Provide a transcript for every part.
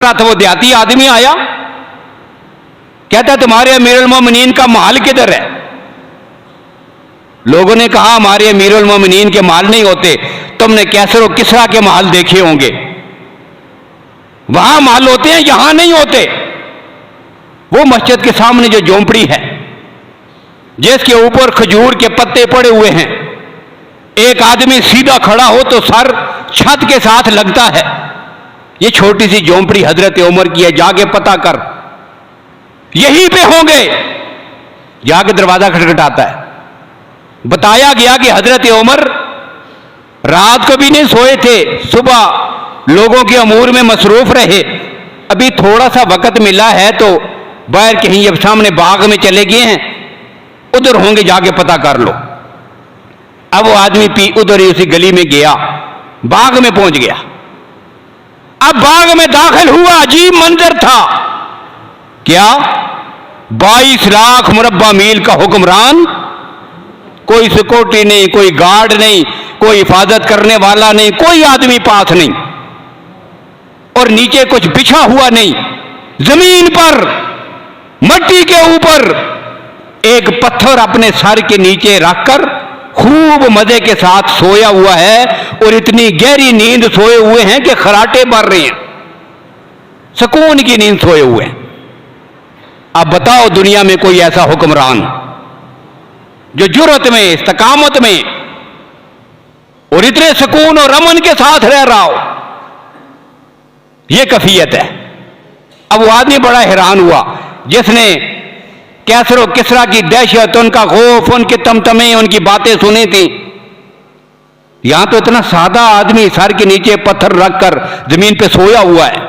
था, वो देहाती आदमी आया, कहता तुम्हारे अमीरुल मोमिनीन का माल किधर है? लोगों ने कहा हमारे अमीरुल मोमिनीन के माल नहीं होते, तुमने कैसर और किसरा के माल देखे होंगे, वहां माल होते हैं, यहां नहीं होते। वो मस्जिद के सामने जो झोंपड़ी है जिसके ऊपर खजूर के पत्ते पड़े हुए हैं, एक आदमी सीधा खड़ा हो तो सर छत के साथ लगता है। ये छोटी सी झोंपड़ी हजरत उमर की है, जाके पता कर, यहीं पे होंगे। जाके दरवाजा खटखटाता है, बताया गया कि हजरत उमर रात को भी नहीं सोए थे, सुबह लोगों के अमूर में मसरूफ रहे, अभी थोड़ा सा वक्त मिला है तो बाहर कहीं अब सामने बाग में चले गए हैं, उधर होंगे, जाके पता कर लो। अब वो आदमी उधर ही उसी गली में गया, बाग में पहुंच गया। अब बाग में दाखिल हुआ, अजीब मंजर था। क्या 22 लाख मुरब्बा मील का हुक्मरान, कोई सिक्योरिटी नहीं, कोई गार्ड नहीं, कोई हिफाजत करने वाला नहीं, कोई आदमी पास नहीं, और नीचे कुछ बिछा हुआ नहीं, जमीन पर मट्टी के ऊपर एक पत्थर अपने सर के नीचे रखकर खूब मजे के साथ सोया हुआ है, और इतनी गहरी नींद सोए हुए हैं कि खराटे भर रहे हैं, सुकून की नींद सोए हुए हैं। अब बताओ दुनिया में कोई ऐसा हुक्मरान जो जुर्रत में, इस्तकामत में और इतने सुकून और अमन के साथ रह रहा हो? यह कैफियत है। अब वो आदमी बड़ा हैरान हुआ जिसने कैसर और किसरा की दहशत, उनका खौफ, उनके तमतमे, उनकी बातें सुनी थी। यहां तो इतना सादा आदमी सर के नीचे पत्थर रखकर जमीन पे सोया हुआ है।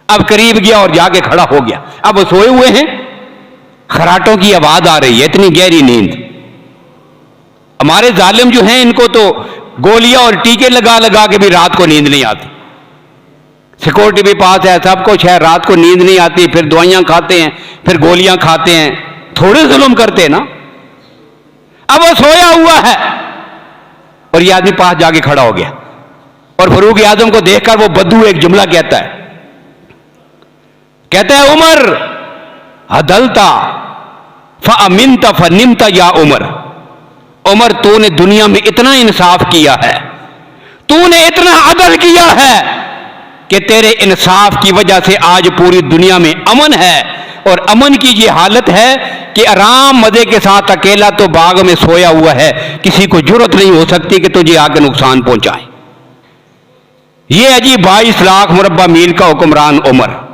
अब करीब गया और जाके खड़ा हो गया। अब वो सोए हुए हैं, खराटों की आवाज आ रही है, इतनी गहरी नींद। हमारे जालिम जो हैं इनको तो गोलियां और टीके लगा लगा के भी रात को नींद नहीं आती। सिक्योरिटी भी पास है, सब कुछ है, रात को नींद नहीं आती, फिर दवाइयां खाते हैं, फिर गोलियां खाते हैं, थोड़े जुल्म करते हैं ना। अब वो सोया हुआ है और ये आदमी पास जाके खड़ा हो गया, और फरूक आजम को देखकर वो बद्दू एक जुमला कहता है उमर अदलता फअमिनता फनिमता या उमर, उमर तूने दुनिया में इतना इंसाफ किया है, तूने इतना अदल किया है कि तेरे इंसाफ की वजह से आज पूरी दुनिया में अमन है। और अमन की ये हालत है कि आराम मजे के साथ अकेला तो बाग में सोया हुआ है, किसी को जुर्रत नहीं हो सकती कि तुझे आगे नुकसान पहुंचाए। ये है जी 22 लाख मुरब्बा मील का हुक्मरान उमर।